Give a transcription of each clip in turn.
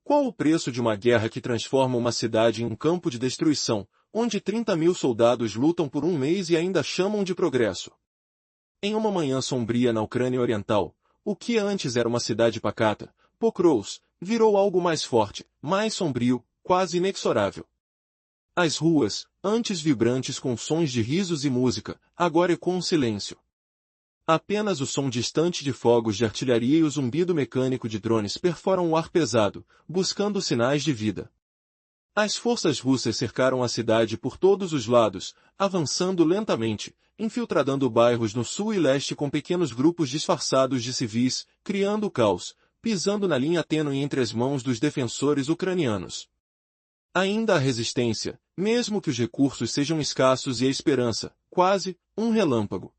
Qual o preço de uma guerra que transforma uma cidade em um campo de destruição, onde 30.000 soldados lutam por um mês e ainda chamam de progresso? Em uma manhã sombria na Ucrânia Oriental, o que antes era uma cidade pacata, Pokrovsk, virou algo mais forte, mais sombrio, quase inexorável. As ruas, antes vibrantes com sons de risos e música, agora ecoam um silêncio. Apenas o som distante de fogos de artilharia e o zumbido mecânico de drones perforam o ar pesado, buscando sinais de vida. As forças russas cercaram a cidade por todos os lados, avançando lentamente, infiltrando bairros no sul e leste com pequenos grupos disfarçados de civis, criando caos, pisando na linha tênue entre as mãos dos defensores ucranianos. Ainda há resistência, mesmo que os recursos sejam escassos e a esperança, quase, um relâmpago.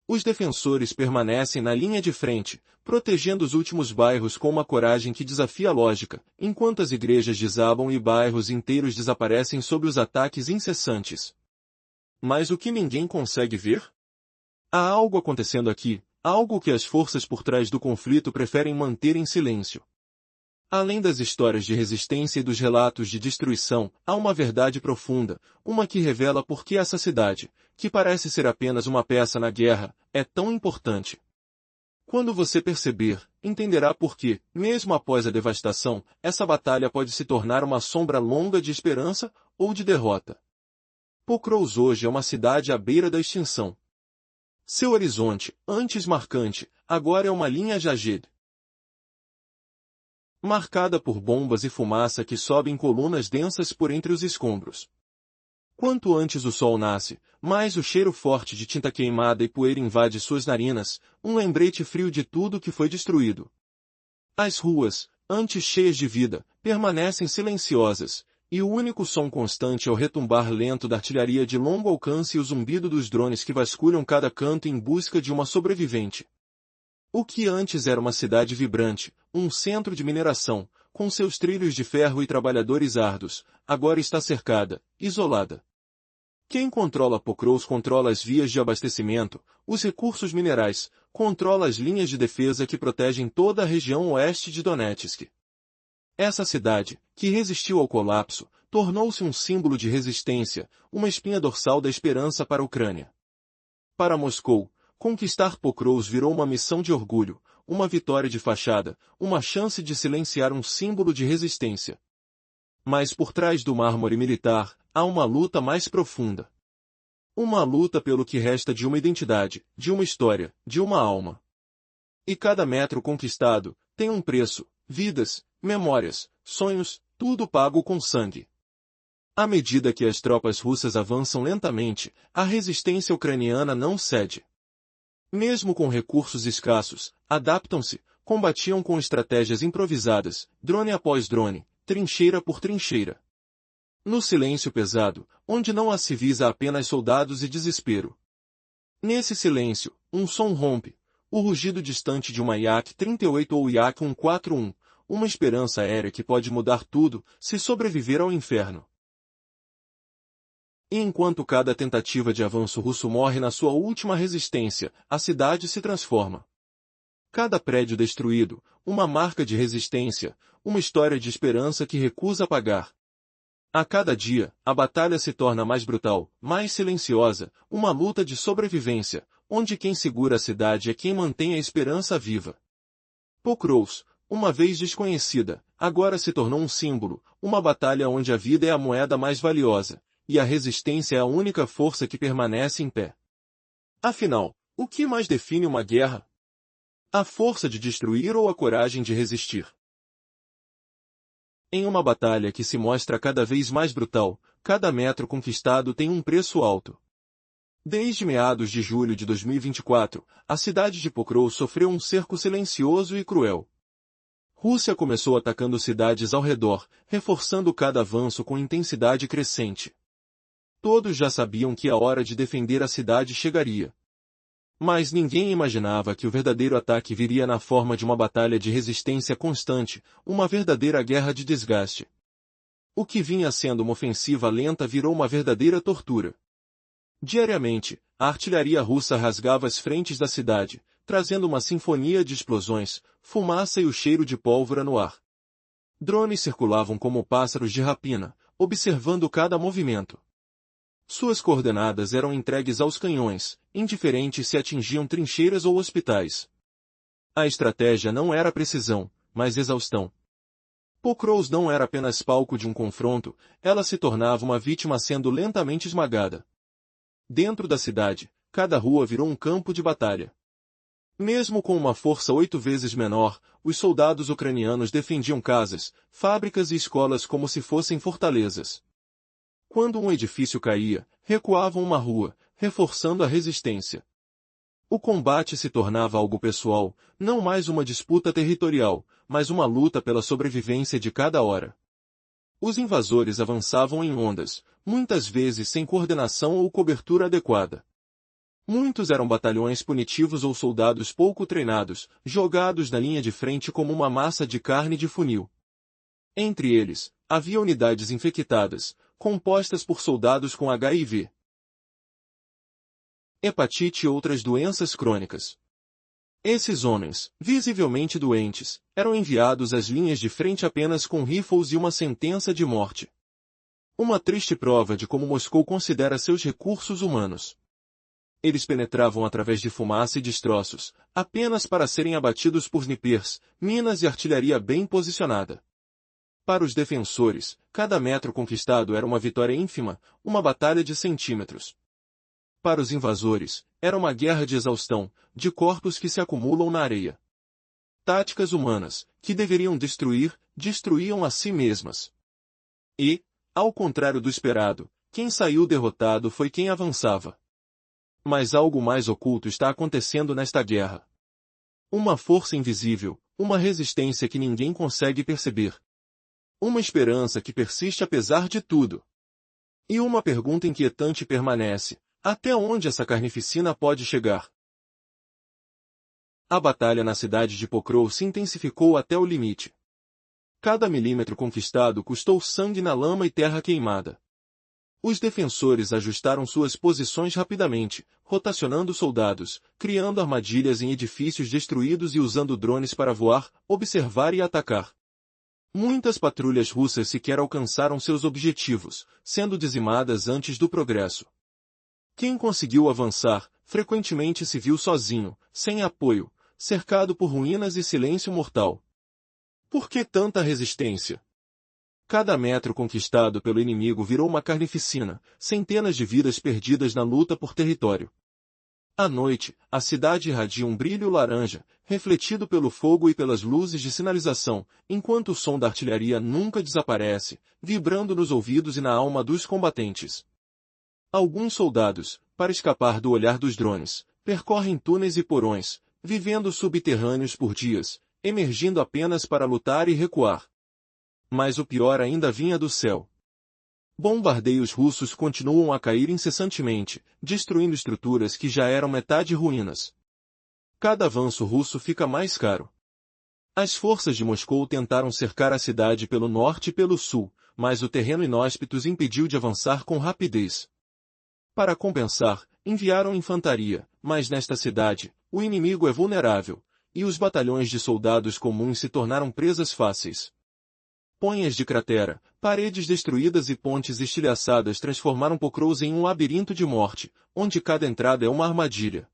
Os defensores permanecem na linha de frente, protegendo os últimos bairros com uma coragem que desafia a lógica, enquanto as igrejas desabam e bairros inteiros desaparecem sob os ataques incessantes. Mas o que ninguém consegue ver? Há algo acontecendo aqui, algo que as forças por trás do conflito preferem manter em silêncio. Além das histórias de resistência e dos relatos de destruição, há uma verdade profunda, uma que revela por que essa cidade, que parece ser apenas uma peça na guerra, é tão importante. Quando você perceber, entenderá por que, mesmo após a devastação, essa batalha pode se tornar uma sombra longa de esperança ou de derrota. Pokrovsk hoje é uma cidade à beira da extinção. Seu horizonte, antes marcante, agora é uma linha jagged, marcada por bombas e fumaça que sobem em colunas densas por entre os escombros. Quanto antes o sol nasce, mais o cheiro forte de tinta queimada e poeira invade suas narinas, um lembrete frio de tudo que foi destruído. As ruas, antes cheias de vida, permanecem silenciosas, e o único som constante é o retumbar lento da artilharia de longo alcance e o zumbido dos drones que vasculham cada canto em busca de uma sobrevivente. O que antes era uma cidade vibrante, um centro de mineração, com seus trilhos de ferro e trabalhadores árduos, agora está cercada, isolada. Quem controla Pokrovsk controla as vias de abastecimento, os recursos minerais, controla as linhas de defesa que protegem toda a região oeste de Donetsk. Essa cidade, que resistiu ao colapso, tornou-se um símbolo de resistência, uma espinha dorsal da esperança para a Ucrânia. Para Moscou, conquistar Pokrovsk virou uma missão de orgulho, uma vitória de fachada, uma chance de silenciar um símbolo de resistência. Mas por trás do mármore militar, há uma luta mais profunda. Uma luta pelo que resta de uma identidade, de uma história, de uma alma. E cada metro conquistado tem um preço, vidas, memórias, sonhos, tudo pago com sangue. À medida que as tropas russas avançam lentamente, a resistência ucraniana não cede. Mesmo com recursos escassos, adaptam-se, combatiam com estratégias improvisadas, drone após drone, trincheira por trincheira. No silêncio pesado, onde não há civis há apenas soldados e desespero. Nesse silêncio, um som rompe, o rugido distante de uma Yak-38 ou Yak-141, uma esperança aérea que pode mudar tudo, se sobreviver ao inferno. E enquanto cada tentativa de avanço russo morre na sua última resistência, a cidade se transforma. Cada prédio destruído, uma marca de resistência, uma história de esperança que recusa apagar. A cada dia, a batalha se torna mais brutal, mais silenciosa, uma luta de sobrevivência, onde quem segura a cidade é quem mantém a esperança viva. Pokrovsk, uma vez desconhecida, agora se tornou um símbolo, uma batalha onde a vida é a moeda mais valiosa, e a resistência é a única força que permanece em pé. Afinal, o que mais define uma guerra? A força de destruir ou a coragem de resistir? Em uma batalha que se mostra cada vez mais brutal, cada metro conquistado tem um preço alto. Desde meados de julho de 2024, a cidade de Pokrovsk sofreu um cerco silencioso e cruel. Rússia começou atacando cidades ao redor, reforçando cada avanço com intensidade crescente. Todos já sabiam que a hora de defender a cidade chegaria. Mas ninguém imaginava que o verdadeiro ataque viria na forma de uma batalha de resistência constante, uma verdadeira guerra de desgaste. O que vinha sendo uma ofensiva lenta virou uma verdadeira tortura. Diariamente, a artilharia russa rasgava as frentes da cidade, trazendo uma sinfonia de explosões, fumaça e o cheiro de pólvora no ar. Drones circulavam como pássaros de rapina, observando cada movimento. Suas coordenadas eram entregues aos canhões, indiferentes se atingiam trincheiras ou hospitais. A estratégia não era precisão, mas exaustão. Pokros não era apenas palco de um confronto, ela se tornava uma vítima sendo lentamente esmagada. Dentro da cidade, cada rua virou um campo de batalha. Mesmo com uma força 8 vezes menor, os soldados ucranianos defendiam casas, fábricas e escolas como se fossem fortalezas. Quando um edifício caía, recuavam uma rua, reforçando a resistência. O combate se tornava algo pessoal, não mais uma disputa territorial, mas uma luta pela sobrevivência de cada hora. Os invasores avançavam em ondas, muitas vezes sem coordenação ou cobertura adequada. Muitos eram batalhões punitivos ou soldados pouco treinados, jogados na linha de frente como uma massa de carne de funil. Entre eles, havia unidades infectadas, compostas por soldados com HIV, hepatite e outras doenças crônicas. Esses homens, visivelmente doentes, eram enviados às linhas de frente apenas com rifles e uma sentença de morte. Uma triste prova de como Moscou considera seus recursos humanos. Eles penetravam através de fumaça e destroços, apenas para serem abatidos por snipers, minas e artilharia bem posicionada. Para os defensores, cada metro conquistado era uma vitória ínfima, uma batalha de centímetros. Para os invasores, era uma guerra de exaustão, de corpos que se acumulam na areia. Táticas humanas, que deveriam destruir, destruíam a si mesmas. E, ao contrário do esperado, quem saiu derrotado foi quem avançava. Mas algo mais oculto está acontecendo nesta guerra. Uma força invisível, uma resistência que ninguém consegue perceber. Uma esperança que persiste apesar de tudo. E uma pergunta inquietante permanece: até onde essa carnificina pode chegar? A batalha na cidade de Pokrov se intensificou até o limite. Cada milímetro conquistado custou sangue na lama e terra queimada. Os defensores ajustaram suas posições rapidamente, rotacionando soldados, criando armadilhas em edifícios destruídos e usando drones para voar, observar e atacar. Muitas patrulhas russas sequer alcançaram seus objetivos, sendo dizimadas antes do progresso. Quem conseguiu avançar, frequentemente se viu sozinho, sem apoio, cercado por ruínas e silêncio mortal. Por que tanta resistência? Cada metro conquistado pelo inimigo virou uma carnificina, centenas de vidas perdidas na luta por território. À noite, a cidade irradia um brilho laranja, refletido pelo fogo e pelas luzes de sinalização, enquanto o som da artilharia nunca desaparece, vibrando nos ouvidos e na alma dos combatentes. Alguns soldados, para escapar do olhar dos drones, percorrem túneis e porões, vivendo subterrâneos por dias, emergindo apenas para lutar e recuar. Mas o pior ainda vinha do céu. Bombardeios russos continuam a cair incessantemente, destruindo estruturas que já eram metade ruínas. Cada avanço russo fica mais caro. As forças de Moscou tentaram cercar a cidade pelo norte e pelo sul, mas o terreno inóspito os impediu de avançar com rapidez. Para compensar, enviaram infantaria, mas nesta cidade, o inimigo é vulnerável, e os batalhões de soldados comuns se tornaram presas fáceis. Ponhas de cratera, paredes destruídas e pontes estilhaçadas transformaram Pokrov em um labirinto de morte, onde cada entrada é uma armadilha.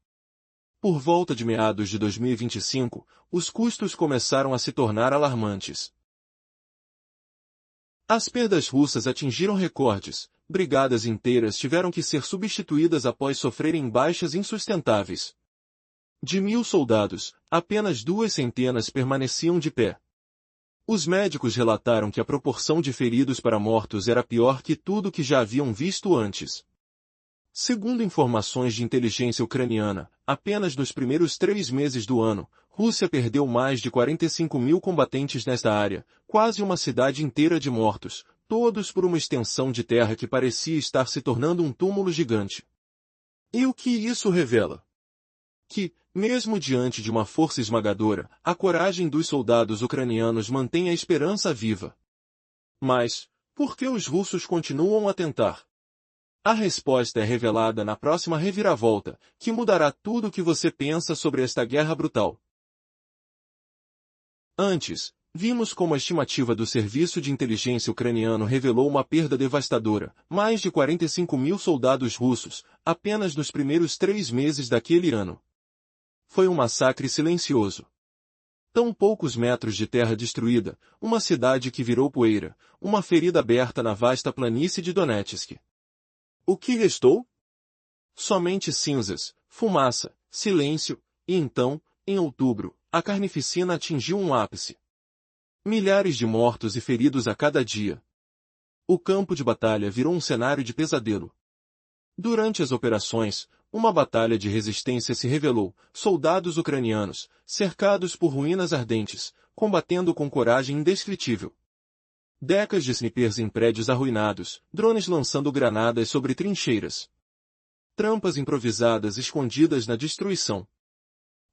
Por volta de meados de 2025, os custos começaram a se tornar alarmantes. As perdas russas atingiram recordes, brigadas inteiras tiveram que ser substituídas após sofrerem baixas insustentáveis. De 1.000 soldados, apenas 2 centenas permaneciam de pé. Os médicos relataram que a proporção de feridos para mortos era pior que tudo que já haviam visto antes. Segundo informações de inteligência ucraniana, apenas nos primeiros 3 meses do ano, Rússia perdeu mais de 45.000 combatentes nesta área, quase uma cidade inteira de mortos, todos por uma extensão de terra que parecia estar se tornando um túmulo gigante. E o que isso revela? Que, mesmo diante de uma força esmagadora, a coragem dos soldados ucranianos mantém a esperança viva. Mas, por que os russos continuam a tentar? A resposta é revelada na próxima reviravolta, que mudará tudo o que você pensa sobre esta guerra brutal. Antes, Vimos como a estimativa do Serviço de Inteligência ucraniano revelou uma perda devastadora, mais de 45 mil soldados russos, apenas nos primeiros 3 meses daquele ano. Foi um massacre silencioso. Tão poucos metros de terra destruída, uma cidade que virou poeira, uma ferida aberta na vasta planície de Donetsk. O que restou? Somente cinzas, fumaça, silêncio, e então, em outubro, a carnificina atingiu um ápice. Milhares de mortos e feridos a cada dia. O campo de batalha virou um cenário de pesadelo. Durante as operações, uma batalha de resistência se revelou, soldados ucranianos, cercados por ruínas ardentes, combatendo com coragem indescritível. Decas de snipers em prédios arruinados, drones lançando granadas sobre trincheiras. Trampas improvisadas escondidas na destruição.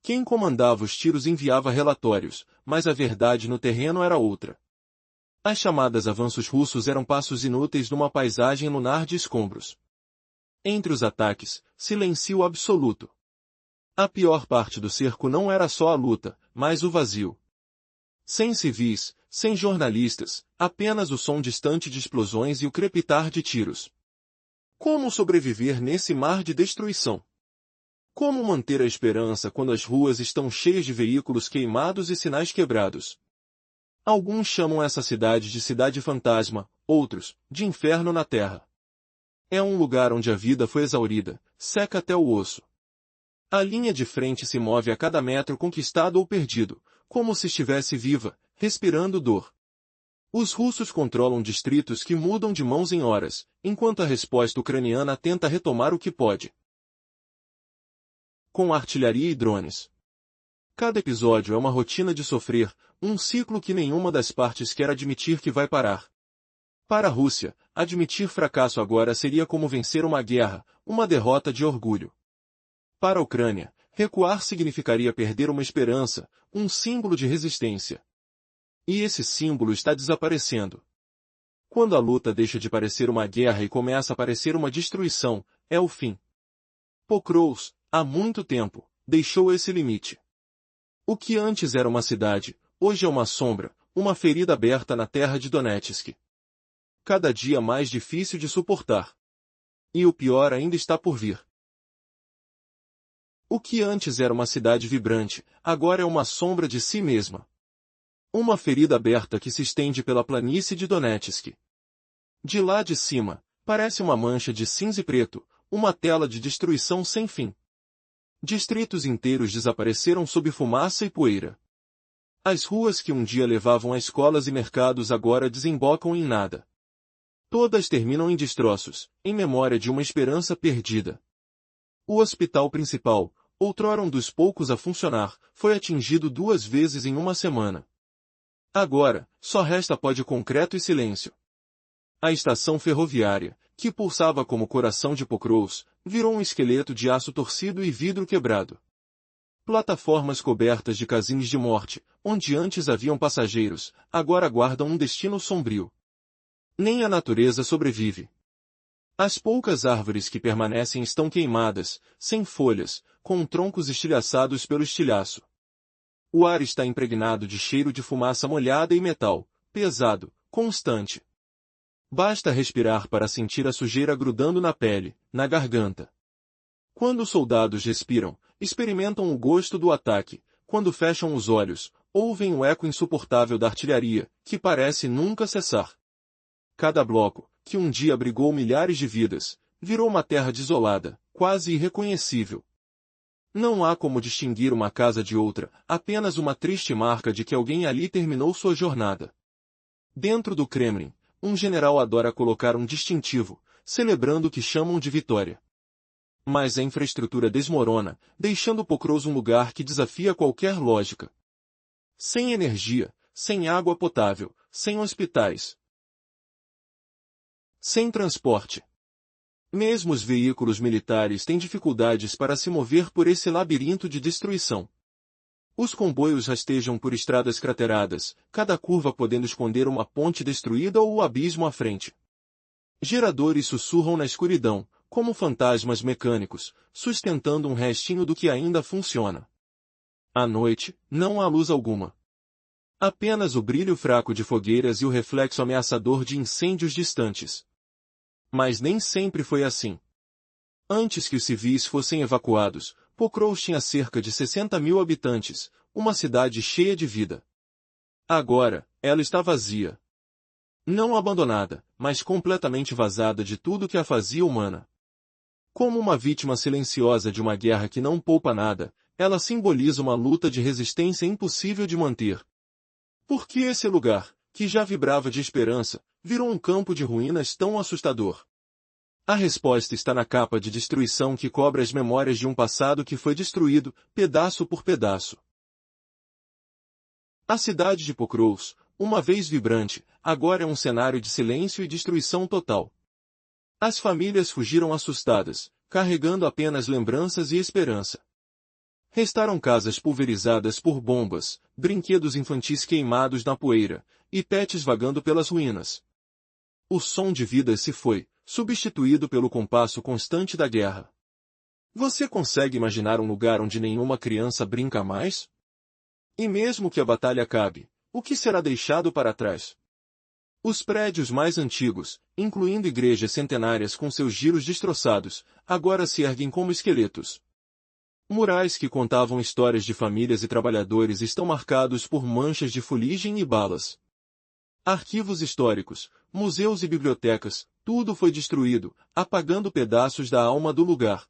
Quem comandava os tiros enviava relatórios, mas a verdade no terreno era outra. As chamadas avanços russos eram passos inúteis numa paisagem lunar de escombros. Entre os ataques, silêncio absoluto. A pior parte do cerco não era só a luta, mas o vazio. Sem civis, sem jornalistas, apenas o som distante de explosões e o crepitar de tiros. Como sobreviver nesse mar de destruição? Como manter a esperança quando as ruas estão cheias de veículos queimados e sinais quebrados? Alguns chamam essa cidade de cidade fantasma, outros, de inferno na terra. É um lugar onde a vida foi exaurida, seca até o osso. A linha de frente se move a cada metro conquistado ou perdido, como se estivesse viva, respirando dor. Os russos controlam distritos que mudam de mãos em horas, enquanto a resposta ucraniana tenta retomar o que pode. Com artilharia e drones. Cada episódio é uma rotina de sofrer, um ciclo que nenhuma das partes quer admitir que vai parar. Para a Rússia, admitir fracasso agora seria como vencer uma guerra, uma derrota de orgulho. Para a Ucrânia, recuar significaria perder uma esperança, um símbolo de resistência. E esse símbolo está desaparecendo. Quando a luta deixa de parecer uma guerra e começa a parecer uma destruição, é o fim. Pokrovsk, há muito tempo, deixou esse limite. O que antes era uma cidade, hoje é uma sombra, uma ferida aberta na terra de Donetsk. Cada dia mais difícil de suportar. E o pior ainda está por vir. O que antes era uma cidade vibrante, agora é uma sombra de si mesma. Uma ferida aberta que se estende pela planície de Donetsk. De lá de cima, parece uma mancha de cinza e preto, uma tela de destruição sem fim. Distritos inteiros desapareceram sob fumaça e poeira. As ruas que um dia levavam a escolas e mercados agora desembocam em nada. Todas terminam em destroços, em memória de uma esperança perdida. O hospital principal, outrora um dos poucos a funcionar, foi atingido 2 vezes em uma semana. Agora, só resta pó de concreto e silêncio. A estação ferroviária, que pulsava como o coração de Pokrovsk, virou um esqueleto de aço torcido e vidro quebrado. Plataformas cobertas de casins de morte, onde antes haviam passageiros, agora aguardam um destino sombrio. Nem a natureza sobrevive. As poucas árvores que permanecem estão queimadas, sem folhas, com troncos estilhaçados pelo estilhaço. O ar está impregnado de cheiro de fumaça molhada e metal, pesado, constante. Basta respirar para sentir a sujeira grudando na pele, na garganta. Quando os soldados respiram, experimentam o gosto do ataque. Quando fecham os olhos, ouvem o eco insuportável da artilharia, que parece nunca cessar. Cada bloco, que um dia abrigou milhares de vidas, virou uma terra desolada, quase irreconhecível. Não há como distinguir uma casa de outra, apenas uma triste marca de que alguém ali terminou sua jornada. Dentro do Kremlin, um general adora colocar um distintivo, celebrando o que chamam de vitória. Mas a infraestrutura desmorona, deixando Pokrovsk um lugar que desafia qualquer lógica. Sem energia, sem água potável, sem hospitais. Sem transporte. Mesmo os veículos militares têm dificuldades para se mover por esse labirinto de destruição. Os comboios rastejam por estradas crateradas, cada curva podendo esconder uma ponte destruída ou o abismo à frente. Geradores sussurram na escuridão, como fantasmas mecânicos, sustentando um restinho do que ainda funciona. À noite, não há luz alguma. Apenas o brilho fraco de fogueiras e o reflexo ameaçador de incêndios distantes. Mas nem sempre foi assim. Antes que os civis fossem evacuados, Pokros tinha cerca de 60.000 habitantes, uma cidade cheia de vida. Agora, ela está vazia. Não abandonada, mas completamente vazada de tudo que a fazia humana. Como uma vítima silenciosa de uma guerra que não poupa nada, ela simboliza uma luta de resistência impossível de manter. Por que esse lugar, que já vibrava de esperança, virou um campo de ruínas tão assustador? A resposta está na capa de destruição que cobre as memórias de um passado que foi destruído, pedaço por pedaço. A cidade de Pokros, uma vez vibrante, agora é um cenário de silêncio e destruição total. As famílias fugiram assustadas, carregando apenas lembranças e esperança. Restaram casas pulverizadas por bombas, brinquedos infantis queimados na poeira, e pets vagando pelas ruínas. O som de vida se foi, substituído pelo compasso constante da guerra. Você consegue imaginar um lugar onde nenhuma criança brinca mais? E mesmo que a batalha acabe, o que será deixado para trás? Os prédios mais antigos, incluindo igrejas centenárias com seus giros destroçados, agora se erguem como esqueletos. Murais que contavam histórias de famílias e trabalhadores estão marcados por manchas de fuligem e balas. Arquivos históricos, museus e bibliotecas, tudo foi destruído, apagando pedaços da alma do lugar.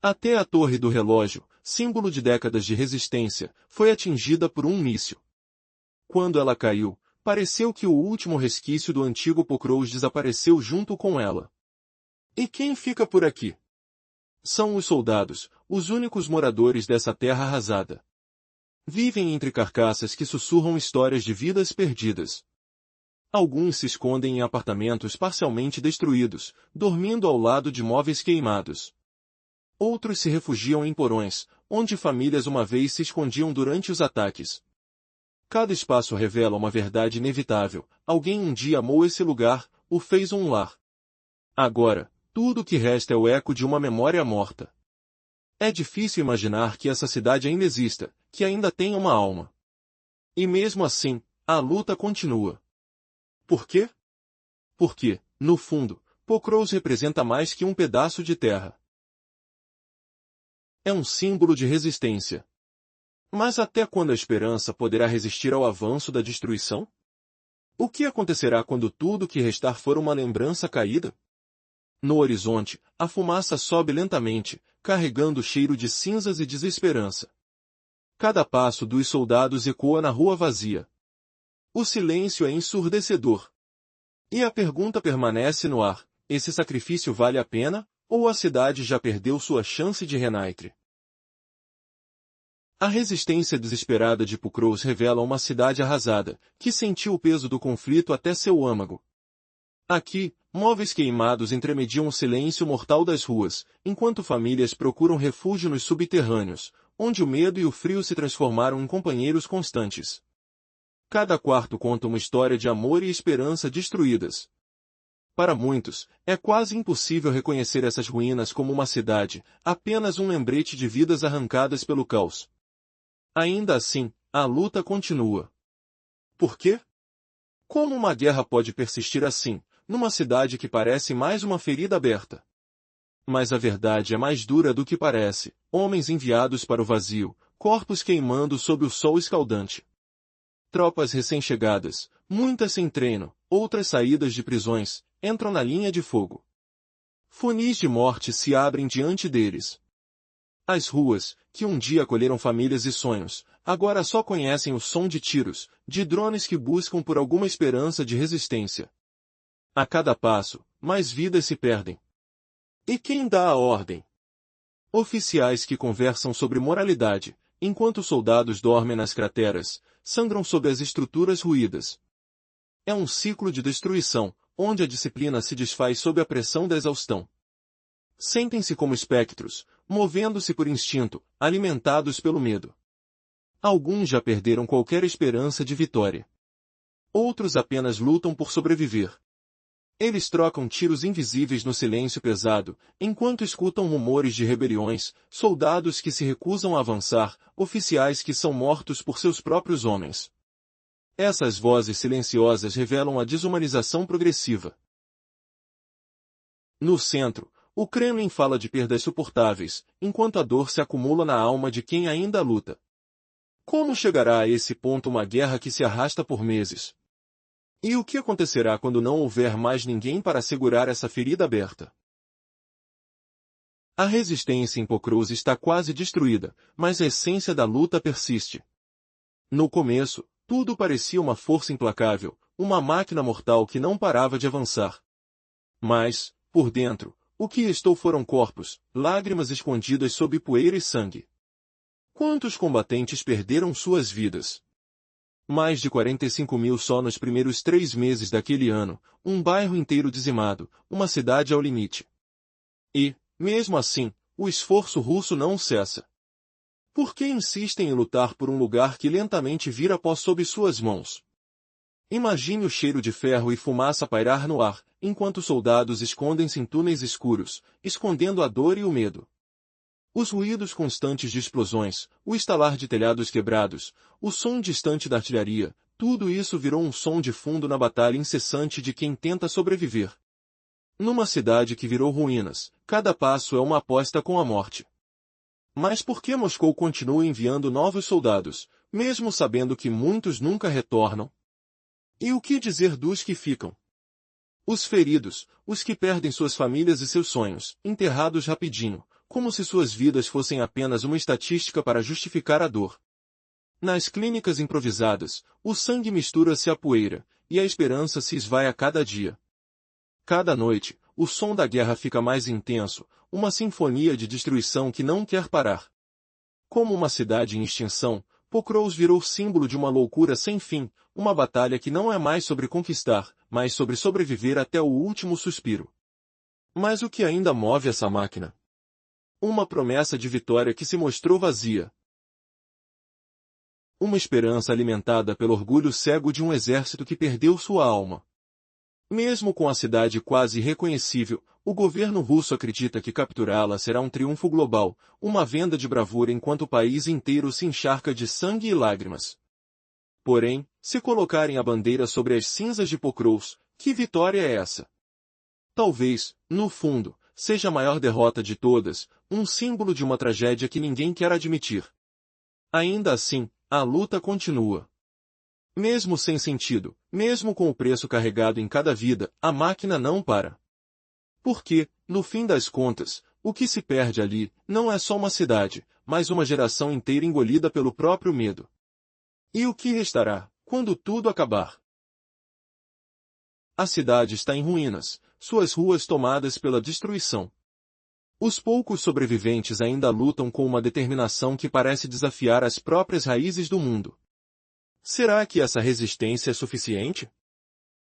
Até a torre do relógio, símbolo de décadas de resistência, foi atingida por um míssil. Quando ela caiu, pareceu que o último resquício do antigo Pokros desapareceu junto com ela. E quem fica por aqui? São os soldados, os únicos moradores dessa terra arrasada. Vivem entre carcaças que sussurram histórias de vidas perdidas. Alguns se escondem em apartamentos parcialmente destruídos, dormindo ao lado de móveis queimados. Outros se refugiam em porões, onde famílias uma vez se escondiam durante os ataques. Cada espaço revela uma verdade inevitável. Alguém um dia amou esse lugar, o fez um lar. Agora, tudo o que resta é o eco de uma memória morta. É difícil imaginar que essa cidade ainda exista, que ainda tenha uma alma. E mesmo assim, a luta continua. Por quê? Porque, no fundo, Pokros representa mais que um pedaço de terra. É um símbolo de resistência. Mas até quando a esperança poderá resistir ao avanço da destruição? O que acontecerá quando tudo que restar for uma lembrança caída? No horizonte, a fumaça sobe lentamente, carregando o cheiro de cinzas e desesperança. Cada passo dos soldados ecoa na rua vazia. O silêncio é ensurdecedor. E a pergunta permanece no ar: esse sacrifício vale a pena, ou a cidade já perdeu sua chance de renascer? A resistência desesperada de Pokros revela uma cidade arrasada, que sentiu o peso do conflito até seu âmago. Aqui, móveis queimados entremediam o silêncio mortal das ruas, enquanto famílias procuram refúgio nos subterrâneos, onde o medo e o frio se transformaram em companheiros constantes. Cada quarto conta uma história de amor e esperança destruídas. Para muitos, é quase impossível reconhecer essas ruínas como uma cidade, apenas um lembrete de vidas arrancadas pelo caos. Ainda assim, a luta continua. Por quê? Como uma guerra pode persistir assim, numa cidade que parece mais uma ferida aberta? Mas a verdade é mais dura do que parece: homens enviados para o vazio, corpos queimando sob o sol escaldante. Tropas recém-chegadas, muitas sem treino, outras saídas de prisões, entram na linha de fogo. Funis de morte se abrem diante deles. As ruas, que um dia acolheram famílias e sonhos, agora só conhecem o som de tiros, de drones que buscam por alguma esperança de resistência. A cada passo, mais vidas se perdem. E quem dá a ordem? Oficiais que conversam sobre moralidade, enquanto soldados dormem nas crateras, sangram sob as estruturas ruídas. É um ciclo de destruição, onde a disciplina se desfaz sob a pressão da exaustão. Sentem-se como espectros, movendo-se por instinto, alimentados pelo medo. Alguns já perderam qualquer esperança de vitória. Outros apenas lutam por sobreviver. Eles trocam tiros invisíveis no silêncio pesado, enquanto escutam rumores de rebeliões, soldados que se recusam a avançar, oficiais que são mortos por seus próprios homens. Essas vozes silenciosas revelam a desumanização progressiva. No centro, o Kremlin fala de perdas suportáveis, enquanto a dor se acumula na alma de quem ainda luta. Como chegará a esse ponto uma guerra que se arrasta por meses? E o que acontecerá quando não houver mais ninguém para segurar essa ferida aberta? A resistência em Pokrovsk está quase destruída, mas a essência da luta persiste. No começo, tudo parecia uma força implacável, uma máquina mortal que não parava de avançar. Mas, por dentro, o que restou foram corpos, lágrimas escondidas sob poeira e sangue. Quantos combatentes perderam suas vidas? Mais de 45 mil só nos primeiros 3 meses daquele ano, um bairro inteiro dizimado, uma cidade ao limite. E, mesmo assim, o esforço russo não cessa. Por que insistem em lutar por um lugar que lentamente vira pó sob suas mãos? Imagine o cheiro de ferro e fumaça pairar no ar, enquanto soldados escondem-se em túneis escuros, escondendo a dor e o medo. Os ruídos constantes de explosões, o estalar de telhados quebrados, o som distante da artilharia, tudo isso virou um som de fundo na batalha incessante de quem tenta sobreviver. Numa cidade que virou ruínas, cada passo é uma aposta com a morte. Mas por que Moscou continua enviando novos soldados, mesmo sabendo que muitos nunca retornam? E o que dizer dos que ficam? Os feridos, os que perdem suas famílias e seus sonhos, enterrados rapidinho, como se suas vidas fossem apenas uma estatística para justificar a dor. Nas clínicas improvisadas, o sangue mistura-se à poeira, e a esperança se esvai a cada dia. Cada noite, o som da guerra fica mais intenso, uma sinfonia de destruição que não quer parar. Como uma cidade em extinção, Pokrovsk virou símbolo de uma loucura sem fim, uma batalha que não é mais sobre conquistar, mas sobre sobreviver até o último suspiro. Mas o que ainda move essa máquina? Uma promessa de vitória que se mostrou vazia. Uma esperança alimentada pelo orgulho cego de um exército que perdeu sua alma. Mesmo com a cidade quase irreconhecível, o governo russo acredita que capturá-la será um triunfo global, uma venda de bravura enquanto o país inteiro se encharca de sangue e lágrimas. Porém, se colocarem a bandeira sobre as cinzas de Pokrovsk, que vitória é essa? Talvez, no fundo, seja a maior derrota de todas, um símbolo de uma tragédia que ninguém quer admitir. Ainda assim, a luta continua. Mesmo sem sentido, mesmo com o preço carregado em cada vida, a máquina não para. Porque, no fim das contas, o que se perde ali, não é só uma cidade, mas uma geração inteira engolida pelo próprio medo. E o que restará, quando tudo acabar? A cidade está em ruínas, suas ruas tomadas pela destruição. Os poucos sobreviventes ainda lutam com uma determinação que parece desafiar as próprias raízes do mundo. Será que essa resistência é suficiente?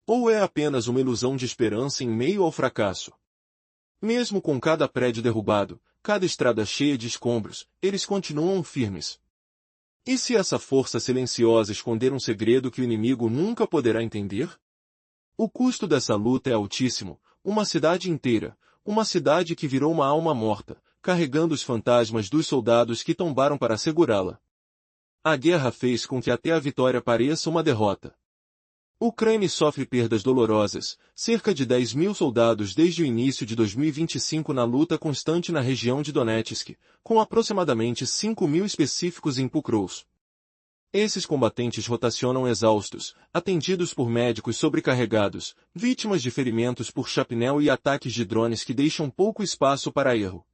Ou é apenas uma ilusão de esperança em meio ao fracasso? Mesmo com cada prédio derrubado, cada estrada cheia de escombros, eles continuam firmes. E se essa força silenciosa esconder um segredo que o inimigo nunca poderá entender? O custo dessa luta é altíssimo, uma cidade inteira, uma cidade que virou uma alma morta, carregando os fantasmas dos soldados que tombaram para segurá-la. A guerra fez com que até a vitória pareça uma derrota. O Kremlin sofre perdas dolorosas, cerca de 10 mil soldados desde o início de 2025 na luta constante na região de Donetsk, com aproximadamente 5 mil específicos em Pokrovsk. Esses combatentes rotacionam exaustos, atendidos por médicos sobrecarregados, vítimas de ferimentos por chapéu e ataques de drones que deixam pouco espaço para erro.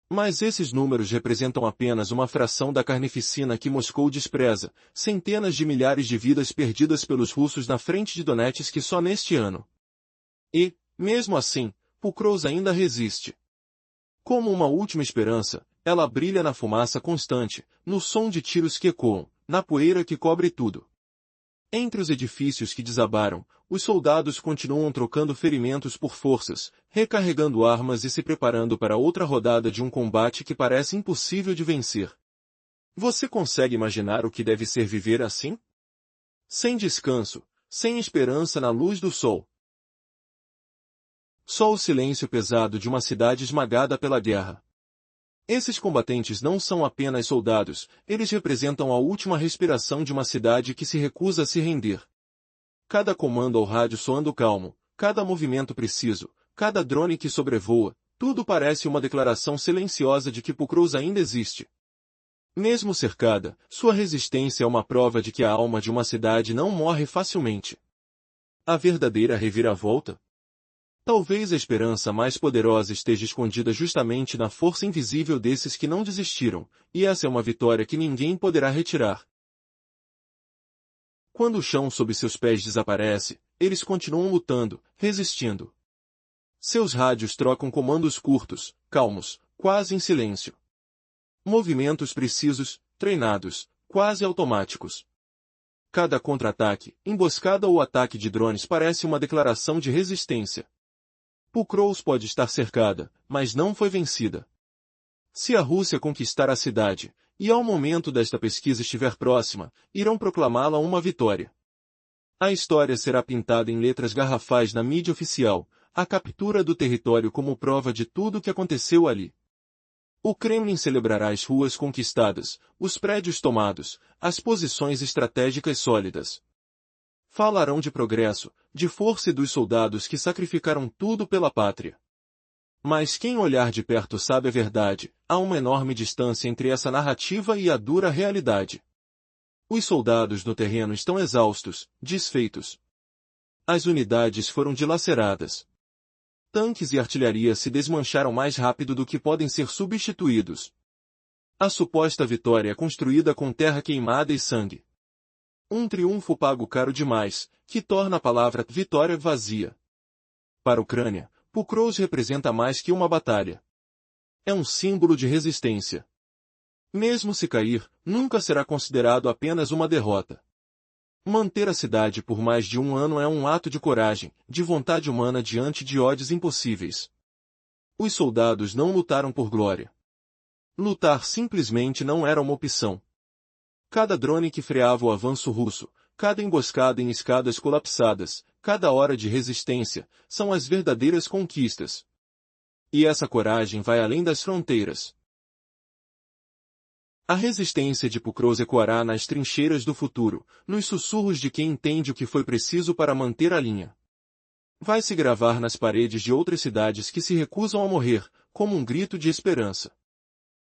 Mas esses números representam apenas uma fração da carnificina que Moscou despreza, centenas de milhares de vidas perdidas pelos russos na frente de Donetsk só neste ano. E, mesmo assim, Pokrovsk ainda resiste. Como uma última esperança, ela brilha na fumaça constante, no som de tiros que ecoam, na poeira que cobre tudo. Entre os edifícios que desabaram, os soldados continuam trocando ferimentos por forças, recarregando armas e se preparando para outra rodada de um combate que parece impossível de vencer. Você consegue imaginar o que deve ser viver assim? Sem descanso, sem esperança na luz do sol. Só o silêncio pesado de uma cidade esmagada pela guerra. Esses combatentes não são apenas soldados, eles representam a última respiração de uma cidade que se recusa a se render. Cada comando ao rádio soando calmo, cada movimento preciso, cada drone que sobrevoa, tudo parece uma declaração silenciosa de que Pucross ainda existe. Mesmo cercada, sua resistência é uma prova de que a alma de uma cidade não morre facilmente. A verdadeira reviravolta? Talvez a esperança mais poderosa esteja escondida justamente na força invisível desses que não desistiram, e essa é uma vitória que ninguém poderá retirar. Quando o chão sob seus pés desaparece, eles continuam lutando, resistindo. Seus rádios trocam comandos curtos, calmos, quase em silêncio. Movimentos precisos, treinados, quase automáticos. Cada contra-ataque, emboscada ou ataque de drones parece uma declaração de resistência. Pucross pode estar cercada, mas não foi vencida. Se a Rússia conquistar a cidade, e ao momento desta pesquisa estiver próxima, irão proclamá-la uma vitória. A história será pintada em letras garrafais na mídia oficial, a captura do território como prova de tudo o que aconteceu ali. O Kremlin celebrará as ruas conquistadas, os prédios tomados, as posições estratégicas sólidas. Falarão de progresso, de força e dos soldados que sacrificaram tudo pela pátria. Mas quem olhar de perto sabe a verdade, há uma enorme distância entre essa narrativa e a dura realidade. Os soldados no terreno estão exaustos, desfeitos. As unidades foram dilaceradas. Tanques e artilharia se desmancharam mais rápido do que podem ser substituídos. A suposta vitória é construída com terra queimada e sangue. Um triunfo pago caro demais, que torna a palavra vitória vazia. Para a Ucrânia, Pucross representa mais que uma batalha. É um símbolo de resistência. Mesmo se cair, nunca será considerado apenas uma derrota. Manter a cidade por mais de um ano é um ato de coragem, de vontade humana diante de ódios impossíveis. Os soldados não lutaram por glória. Lutar simplesmente não era uma opção. Cada drone que freava o avanço russo, cada emboscada em escadas colapsadas, cada hora de resistência, são as verdadeiras conquistas. E essa coragem vai além das fronteiras. A resistência de Pucross ecoará nas trincheiras do futuro, nos sussurros de quem entende o que foi preciso para manter a linha. Vai se gravar nas paredes de outras cidades que se recusam a morrer, como um grito de esperança.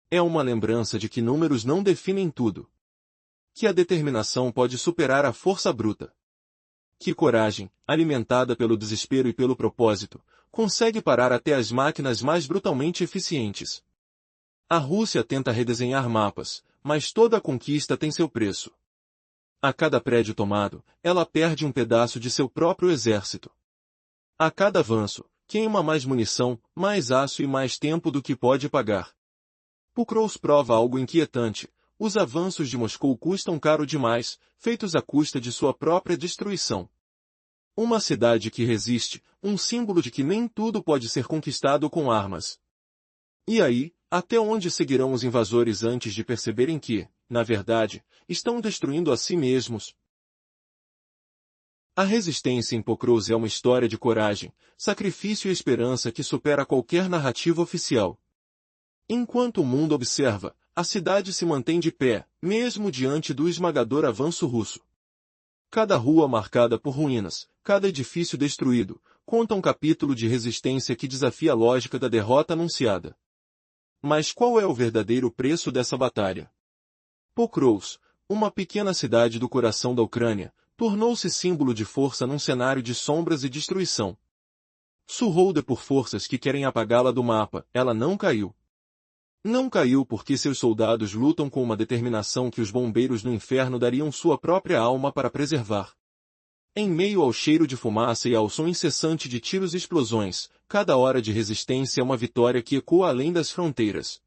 É uma lembrança de que números não definem tudo. Que a determinação pode superar a força bruta. Que coragem, alimentada pelo desespero e pelo propósito, consegue parar até as máquinas mais brutalmente eficientes. A Rússia tenta redesenhar mapas, mas toda conquista tem seu preço. A cada prédio tomado, ela perde um pedaço de seu próprio exército. A cada avanço, queima mais munição, mais aço e mais tempo do que pode pagar. Pucross prova algo inquietante. Os avanços de Moscou custam caro demais, feitos à custa de sua própria destruição. Uma cidade que resiste, um símbolo de que nem tudo pode ser conquistado com armas. E aí, até onde seguirão os invasores antes de perceberem que, na verdade, estão destruindo a si mesmos? A resistência em Pucross é uma história de coragem, sacrifício e esperança que supera qualquer narrativa oficial. Enquanto o mundo observa, a cidade se mantém de pé, mesmo diante do esmagador avanço russo. Cada rua marcada por ruínas, cada edifício destruído, conta um capítulo de resistência que desafia a lógica da derrota anunciada. Mas qual é o verdadeiro preço dessa batalha? Pucross, uma pequena cidade do coração da Ucrânia, tornou-se símbolo de força num cenário de sombras e destruição. Surrounded por forças que querem apagá-la do mapa, ela não caiu. Não caiu porque seus soldados lutam com uma determinação que os bombeiros no inferno dariam sua própria alma para preservar. Em meio ao cheiro de fumaça e ao som incessante de tiros e explosões, cada hora de resistência é uma vitória que ecoa além das fronteiras.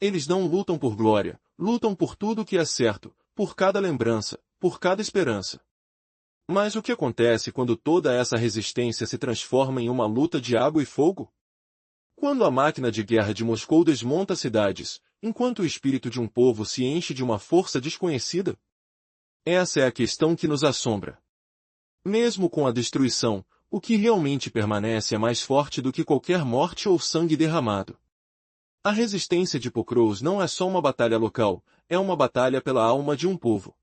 Eles não lutam por glória, lutam por tudo o que é certo, por cada lembrança, por cada esperança. Mas o que acontece quando toda essa resistência se transforma em uma luta de água e fogo? Quando a máquina de guerra de Moscou desmonta cidades, enquanto o espírito de um povo se enche de uma força desconhecida? Essa é a questão que nos assombra. Mesmo com a destruição, o que realmente permanece é mais forte do que qualquer morte ou sangue derramado. A resistência de Pokros não é só uma batalha local, é uma batalha pela alma de um povo.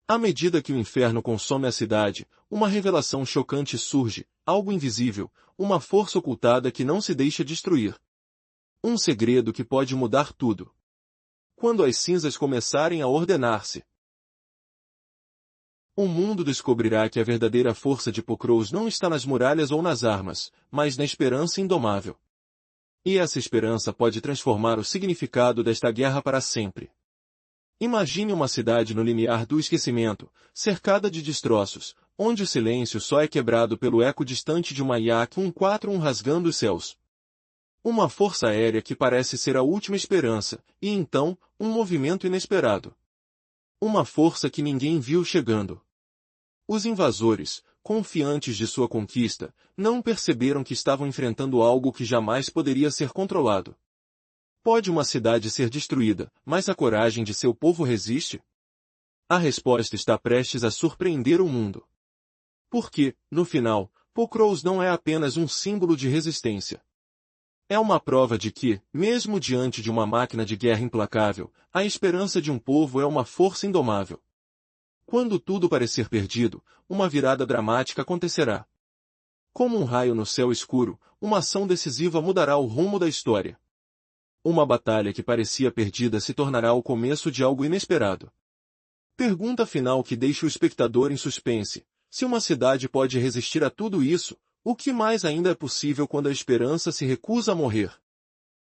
À medida que o inferno consome a cidade, uma revelação chocante surge, algo invisível, uma força ocultada que não se deixa destruir. Um segredo que pode mudar tudo. Quando as cinzas começarem a ordenar-se, o mundo descobrirá que a verdadeira força de Pokros não está nas muralhas ou nas armas, mas na esperança indomável. E essa esperança pode transformar o significado desta guerra para sempre. Imagine uma cidade no limiar do esquecimento, cercada de destroços, onde o silêncio só é quebrado pelo eco distante de uma Yak-141 rasgando os céus. Uma força aérea que parece ser a última esperança, e então, um movimento inesperado. Uma força que ninguém viu chegando. Os invasores, confiantes de sua conquista, não perceberam que estavam enfrentando algo que jamais poderia ser controlado. Pode uma cidade ser destruída, mas a coragem de seu povo resiste? A resposta está prestes a surpreender o mundo. Porque, no final, Pokros não é apenas um símbolo de resistência. É uma prova de que, mesmo diante de uma máquina de guerra implacável, a esperança de um povo é uma força indomável. Quando tudo parecer perdido, uma virada dramática acontecerá. Como um raio no céu escuro, uma ação decisiva mudará o rumo da história. Uma batalha que parecia perdida se tornará o começo de algo inesperado. Pergunta final que deixa o espectador em suspense: se uma cidade pode resistir a tudo isso, o que mais ainda é possível quando a esperança se recusa a morrer?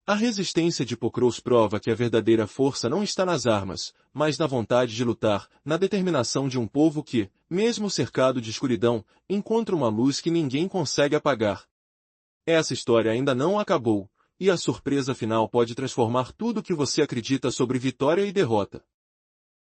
A resistência de Pokros prova que a verdadeira força não está nas armas, mas na vontade de lutar, na determinação de um povo que, mesmo cercado de escuridão, encontra uma luz que ninguém consegue apagar. Essa história ainda não acabou, e a surpresa final pode transformar tudo o que você acredita sobre vitória e derrota.